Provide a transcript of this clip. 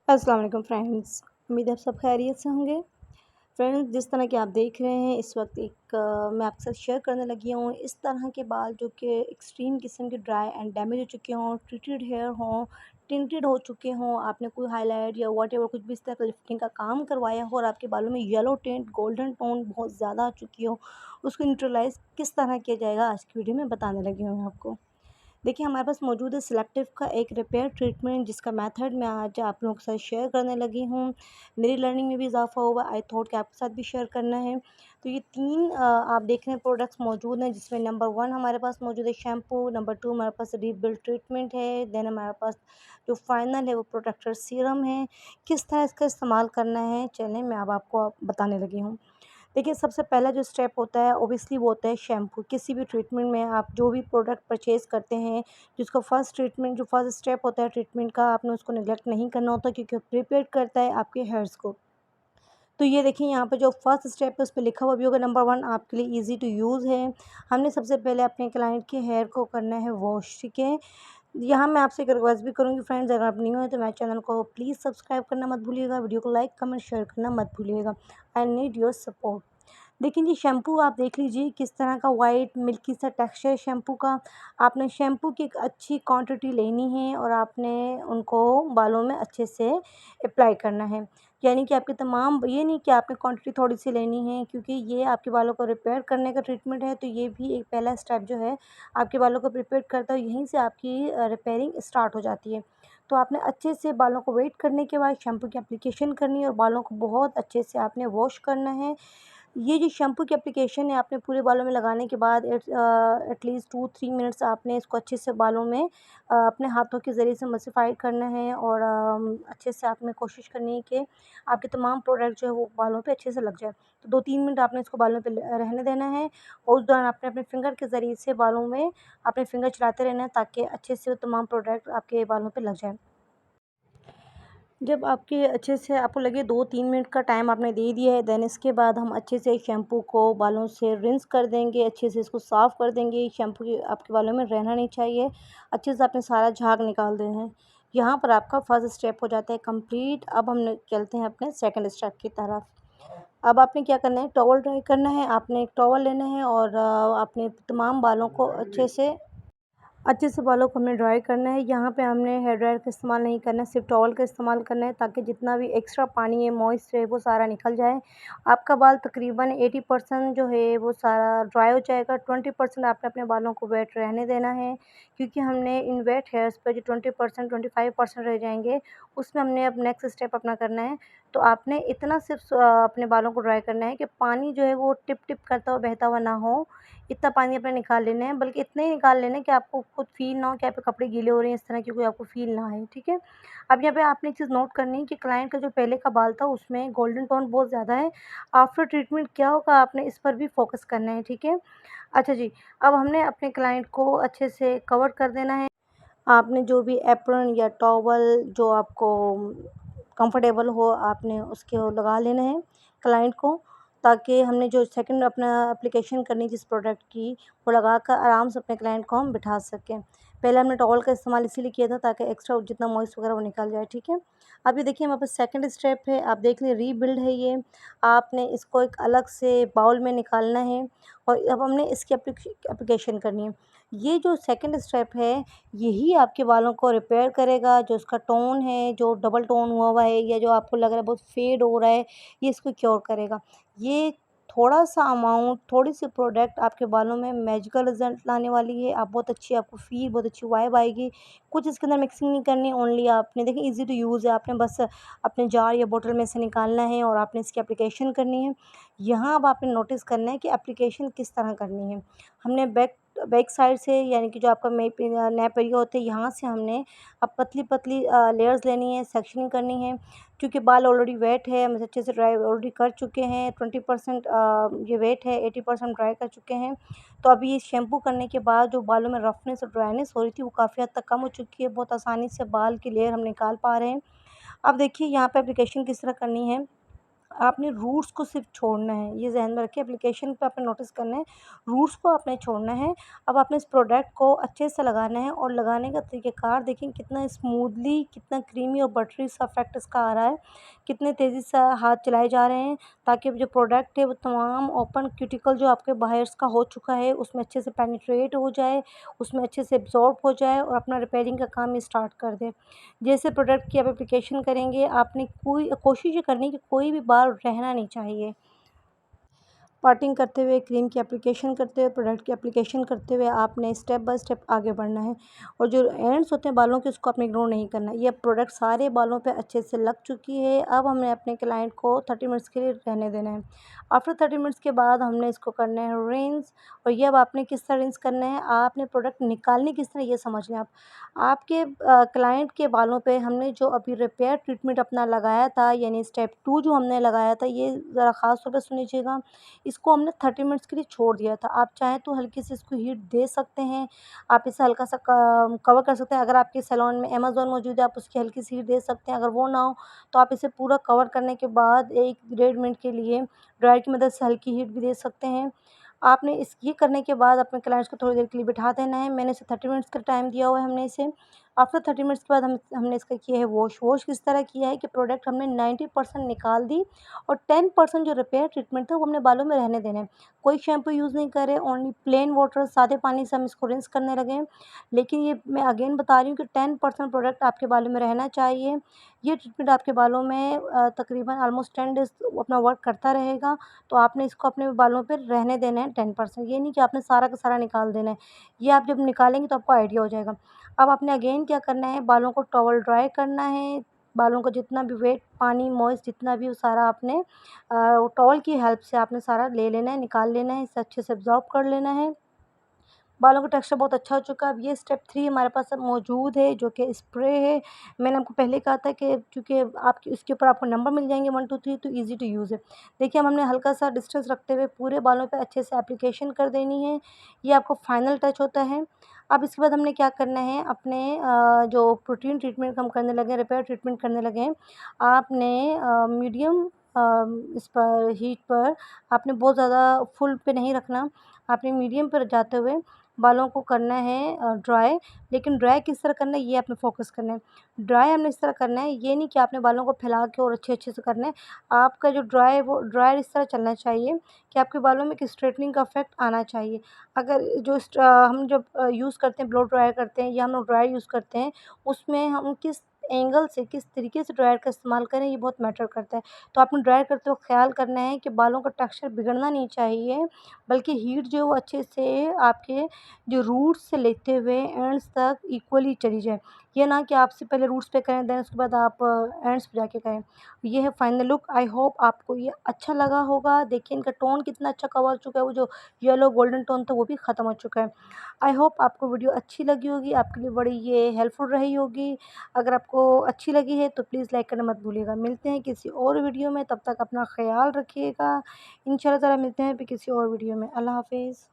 अस्सलाम वालेकुम फ्रेंड्स। उम्मीद है आप सब खैरियत से होंगे। फ्रेंड्स, जिस तरह कि आप देख रहे हैं इस वक्त मैं आपके साथ शेयर करने लगी हूँ इस तरह के बाल जो कि एक्सट्रीम किस्म के ड्राई एंड डैमेज हो चुके हों, ट्रीटेड हेयर हों, टिंटेड हो चुके हों, आपने कोई हाईलाइट या व्हाटएवर कुछ भी इस तरह का लिफ्टिंग का काम करवाया हो और आपके बालों में येलो टिंट, गोल्डन टोन बहुत ज़्यादा आ चुकी हो, उसको न्यूट्रलाइज़ किस तरह किया जाएगा आज की वीडियो में बताने लगी हूँ मैं आपको। देखिए, हमारे पास मौजूद है सिलेक्टिव का एक रिपेयर ट्रीटमेंट जिसका मेथड मैं आज आप लोगों के साथ शेयर करने लगी हूँ। मेरी लर्निंग में भी इजाफ़ा हुआ, आई थॉट कि आपके साथ भी शेयर करना है। तो ये 3 आप देख रहे हैं प्रोडक्ट्स मौजूद हैं, जिसमें नंबर 1 हमारे पास मौजूद है शैम्पू, नंबर 2 हमारे पास रीबिल्ड ट्रीटमेंट है, देन हमारे पास जो फाइनल है वो प्रोटेक्टर सीरम है। किस तरह इसका इस्तेमाल करना है, चलें मैं अब आपको बताने लगी हूँ। देखिए, सबसे पहला जो स्टेप होता है ऑब्वियसली वो होता है शैम्पू। किसी भी ट्रीटमेंट में आप जो भी प्रोडक्ट परचेज़ करते हैं, जिसका फर्स्ट ट्रीटमेंट जो फर्स्ट स्टेप होता है ट्रीटमेंट का, आपने उसको नेग्लेक्ट नहीं करना होता क्योंकि वो प्रिपेयर करता है आपके हेयर्स को। तो ये देखिए, यहाँ पे जो फर्स्ट स्टेप है उस पे लिखा हुआ भी होगा नंबर 1 आपके लिए ईज़ी टू यूज़ है। हमने सबसे पहले अपने क्लाइंट के हेयर को करना है वॉश, ठीक है? यहाँ मैं आपसे एक रिक्वेस्ट भी करूँगी फ्रेंड्स, अगर आप न्यू हैं तो मेरे चैनल को प्लीज़ सब्सक्राइब करना मत भूलिएगा, वीडियो को लाइक, कमेंट, शेयर करना मत भूलिएगा। I need your support. लेकिन ये शैम्पू आप देख लीजिए किस तरह का वाइट मिल्की सा टेक्सचर है शैम्पू का। आपने शैम्पू की एक अच्छी क्वांटिटी लेनी है और आपने उनको बालों में अच्छे से अप्लाई करना है। यानी कि आपके तमाम ये नहीं कि आपने क्वांटिटी थोड़ी-सी लेनी है, क्योंकि ये आपके बालों को रिपेयर करने का ट्रीटमेंट है, तो ये भी एक पहला स्टेप जो है आपके बालों को प्रिपेयर करता है, यहीं से आपकी रिपेयरिंग स्टार्ट हो जाती है। तो आपने अच्छे से बालों को वेट करने के बाद शैम्पू की एप्लीकेशन करनी है और बालों को बहुत अच्छे से आपने वॉश करना है। ये जो शैम्पू की एप्लीकेशन है आपने पूरे बालों में लगाने के बाद एटलीस्ट 2-3 मिनट्स आपने इसको अच्छे से बालों में अपने हाथों के ज़रिए से मसिफाई करना है और अच्छे से आपने कोशिश करनी है कि आपके तमाम प्रोडक्ट जो है वो बालों पे अच्छे से लग जाए। तो 2-3 मिनट आपने इसको बालों पे रहने देना है और उस दौरान आपने अपने फिंगर के ज़रिए से बालों में अपने फिंगर चलाते रहना है ताकि अच्छे से वो तमाम प्रोडक्ट आपके बालों पे लग जाए। जब आपके अच्छे से आपको लगे 2-3 मिनट का टाइम आपने दे दिया है, देन इसके बाद हम अच्छे से शैम्पू को बालों से रिंस कर देंगे, अच्छे से इसको साफ़ कर देंगे। शैम्पू की आपके बालों में रहना नहीं चाहिए। अच्छे से आपने सारा झाग निकाल देना है। यहाँ पर आपका फर्स्ट स्टेप हो जाता है कंप्लीट। अब हम चलते हैं अपने सेकंड स्टेप की तरफ। अब आपने क्या करना है, टॉवल ड्राई करना है। आपने एक टॉवल लेना है और आपने तमाम बालों को अच्छे से बालों को हमने ड्राई करना है। यहाँ पे हमने हेयर ड्रायर का इस्तेमाल नहीं करना है, सिर्फ टॉवल का इस्तेमाल करना है ताकि जितना भी एक्स्ट्रा पानी है, मॉइस्ट है, वो सारा निकल जाए। आपका बाल तकरीबन 80% जो है वो सारा ड्राई हो जाएगा। 20% आपने अपने बालों को वेट रहने देना है, क्योंकि हमने इन वेट हेयर्स पे जो 20% 25% रह जाएँगे, उसमें हमने अब नेक्स्ट स्टेप अपना करना है। तो आपने इतना सिर्फ़ अपने बालों को ड्राई करना है कि पानी जो है वो टिप-टिप करता हुआ, बहता हुआ ना हो। इतना पानी आपने निकाल लेना है, बल्कि इतना ही निकाल लेना है कि आपको खुद फ़ील ना हो कि आपके कपड़े गीले हो रहे हैं, इस तरह की कोई आपको फ़ील ना आए, ठीक है? अब यहाँ पे आपने एक चीज़ नोट करनी है कि क्लाइंट का जो पहले का बाल था उसमें गोल्डन टोन बहुत ज़्यादा है। आफ्टर ट्रीटमेंट क्या होगा आपने इस पर भी फ़ोकस करना है, ठीक है? अच्छा जी, अब हमने अपने क्लाइंट को अच्छे से कवर कर देना है। आपने जो भी एप्रन या टॉवल जो आपको कंफर्टेबल हो, आपने उसके वो लगा लेना है क्लाइंट को, ताकि हमने जो सेकंड अपना एप्लीकेशन करनी जिस प्रोडक्ट की, वो लगाकर आराम से अपने क्लाइंट को हम बिठा सकें। पहले हमने टॉवल का इस्तेमाल इसीलिए किया था ताकि एक्स्ट्रा जितना मॉइस्ट वगैरह वो निकल जाए, ठीक है? अब ये देखिए हमारे पास सेकंड स्टेप है, आप देख लें रीबिल्ड है ये। आपने इसको एक अलग से बाउल में निकालना है और अब हमने इसकी एप्लीकेशन करनी है। ये जो सेकंड स्टेप है, यही आपके बालों को रिपेयर करेगा। जो उसका टोन है, जो डबल टोन हुआ हुआ है या जो आपको लग रहा है बहुत फेड हो रहा है, ये इसको क्योर करेगा। ये थोड़ा-सा अमाउंट, थोड़ी-सी प्रोडक्ट आपके बालों में मैजिकल रिज़ल्ट लाने वाली है। आप बहुत अच्छी आपको फ़ील, बहुत अच्छी वाइब आएगी। कुछ इसके अंदर मिक्सिंग नहीं करनी, ओनली आपने देखिए ईज़ी टू यूज़ है। आपने बस अपने जार या बॉटल में से निकालना है और आपने इसकी एप्लीकेशन करनी है। यहाँ अब आपने नोटिस करना है कि एप्लीकेशन किस तरह करनी है। हमने बैक बैक साइड से, यानी कि जो आपका नेप एरिया होता है, यहाँ से हमने अब पतली-पतली लेयर्स लेनी है, सेक्शनिंग करनी है। क्योंकि बाल ऑलरेडी वेट है, हम इसे अच्छे से ड्राई ऑलरेडी कर चुके हैं। 20% ये वेट है, 80% ड्राई कर चुके हैं। तो अभी ये शैम्पू करने के बाद जो बालों में रफनेस और ड्राइनेस हो रही थी, वो काफ़ी हद तक कम हो चुकी है। बहुत आसानी से बाल की लेयर हम निकाल पा रहे हैं। अब देखिए यहाँ पे एप्लीकेशन किस तरह करनी है। आपने रूट्स को सिर्फ छोड़ना है, ये ज़हन में रखिए। एप्लीकेशन पे आपने नोटिस करना है, रूट्स को आपने छोड़ना है। अब आपने इस प्रोडक्ट को अच्छे से लगाना है और लगाने का तरीक़ेकार देखिए कितना स्मूथली, कितना क्रीमी और बटरी सा इफ़ेक्ट इसका आ रहा है, कितने तेज़ी से हाथ चलाए जा रहे हैं ताकि जो प्रोडक्ट है वो तमाम ओपन क्यूटिकल जो आपके बाहर्स का हो चुका है उसमें अच्छे से पेनिट्रेट हो जाए, उसमें अच्छे से एब्ज़ॉर्ब हो जाए और अपना रिपेयरिंग का काम ये स्टार्ट कर दे। जैसे प्रोडक्ट की आप एप्लीकेशन करेंगे, आपने कोई कोशिश ये करनी है कि कोई भी बाल रहना नहीं चाहिए। पार्टिंग करते हुए, क्रीम की एप्लीकेशन करते हुए, प्रोडक्ट की एप्लीकेशन करते हुए आपने स्टेप बाय स्टेप आगे बढ़ना है और जो एंड्स होते हैं बालों के उसको आपने इग्नोर नहीं करना है। ये प्रोडक्ट सारे बालों पे अच्छे से लग चुकी है। अब हमने अपने क्लाइंट को 30 मिनट्स के लिए रहने देना है। आफ्टर 30 मिनट्स के बाद हमने इसको करना है रिंस और ये अब आपने किस तरह रिंस करना है, आपने प्रोडक्ट निकालनी किस तरह ये समझ लें आप। आपके क्लाइंट के बालों पे हमने जो अभी रिपेयर ट्रीटमेंट अपना लगाया था यानी स्टेप 2 जो हमने लगाया था, ये ज़रा ख़ास तौर पे सुन लीजिएगा। इसको हमने 30 मिनट्स के लिए छोड़ दिया था। आप चाहें तो हल्की सी इसको हीट दे सकते हैं। आप इसे हल्का-सा क कवर कर सकते हैं। अगर आपके सैलून में अमेज़न मौजूद है, आप उसकी हल्की सी हीट दे सकते हैं। अगर वो ना हो, तो आप इसे पूरा कवर करने के बाद 1 डेढ़ मिनट के लिए ड्रायर की मदद से हल्की हीट भी दे सकते हैं। आपने ये करने के बाद अपने क्लाइंट्स को थोड़ी देर के लिए बिठा देना है। मैंने इसे 30 मिनट्स का टाइम दिया हुआ है हमने इसे। आफ्टर 30 मिनट्स के बाद हमने इसका किया है वॉश। वॉश किस तरह किया है कि प्रोडक्ट हमने 90% निकाल दी और 10% जो रिपेयर ट्रीटमेंट था वो हमने बालों में रहने देना है। कोई शैम्पू यूज़ नहीं कर रहे, ओनली प्लेन वाटर सादे पानी से हम इसको रिंस करने लगे हैं। लेकिन ये मैं अगेन बता रही हूँ कि 10% प्रोडक्ट आपके बालों में रहना चाहिए। ये ट्रीटमेंट आपके बालों में तकरीबन ऑलमोस्ट 10 डेज़ अपना वर्क करता रहेगा। तो आपने इसको अपने बालों पे रहने देना है 10%, ये नहीं कि आपने सारा का सारा निकाल देना है। ये आप जब निकालेंगे तो आपको आइडिया हो जाएगा। अब आपने अगेन क्या करना है, बालों को टॉवल ड्राई करना है। बालों का जितना भी वेट, पानी, मॉइस्ट जितना भी हो सारा आपने टॉवल की हेल्प से आपने सारा ले लेना है, निकाल लेना है, इसे अच्छे से एब्ज़ॉर्ब कर लेना है। बालों का टेक्सचर बहुत अच्छा हो चुका है। अब ये स्टेप 3 हमारे पास अब मौजूद है जो कि स्प्रे है। मैंने आपको पहले कहा था कि चूँकि आपकी इसके ऊपर आपको नंबर मिल जाएँगे 1 2 3 तो ईज़ी टू यूज़ है। देखिए अब हमने हल्का-सा डिस्टेंस रखते हुए पूरे बालों पे अच्छे से एप्लीकेशन कर देनी है। ये आपको फाइनल टच होता है। अब इसके बाद हमने क्या करना है, अपने जो प्रोटीन ट्रीटमेंट हम करने लगे हैं, रिपेयर ट्रीटमेंट करने लगे हैं, आपने मीडियम इस पर हीट पर आपने बहुत ज़्यादा फुल पे नहीं रखना। आपने मीडियम पर जाते हुए बालों को करना है ड्राई। लेकिन ड्राई किस तरह करना है ये आपने फ़ोकस करना है। ड्राई हमने इस तरह करना है, ये नहीं कि आपने बालों को फैला के और अच्छे-अच्छे से करना है। आपका जो ड्राई है वो ड्रायर इस तरह चलना चाहिए कि आपके बालों में एक स्ट्रेटनिंग का इफ़ेक्ट आना चाहिए। अगर हम जब यूज़ करते हैं, ब्लो ड्रायर करते हैं या हम लोग ड्रायर यूज़ करते हैं, उसमें हम किस एंगल से, किस तरीके से ड्रायर का इस्तेमाल करें ये बहुत मैटर करता है। तो आपने ड्रायर करते वक़्त ख़्याल करना है कि बालों का टेक्सचर बिगड़ना नहीं चाहिए, बल्कि हीट जो है वो अच्छे से आपके जो रूट्स से लेते हुए एंड्स तक इक्वली चली जाए। ये ना कि आपसे पहले रूट्स पे करें देन उसके बाद आप एंड्स पे जाके करें। ये है फाइनल लुक। आई होप आपको ये अच्छा लगा होगा। देखिए इनका टोन कितना अच्छा कवर हो चुका है, वो जो येलो गोल्डन टोन था वो भी ख़त्म हो चुका है। आई होप आपको वीडियो अच्छी लगी होगी, आपके लिए बड़ी ये हेल्पफुल रही होगी। अगर आपको अच्छी लगी है तो प्लीज़ लाइक करना मत भूलिएगा। मिलते हैं किसी और वीडियो में, तब तक अपना ख़्याल रखिएगा। इंशाल्लाह ताला मिलते हैं फिर किसी और वीडियो में। अल्लाह हाफ़िज़।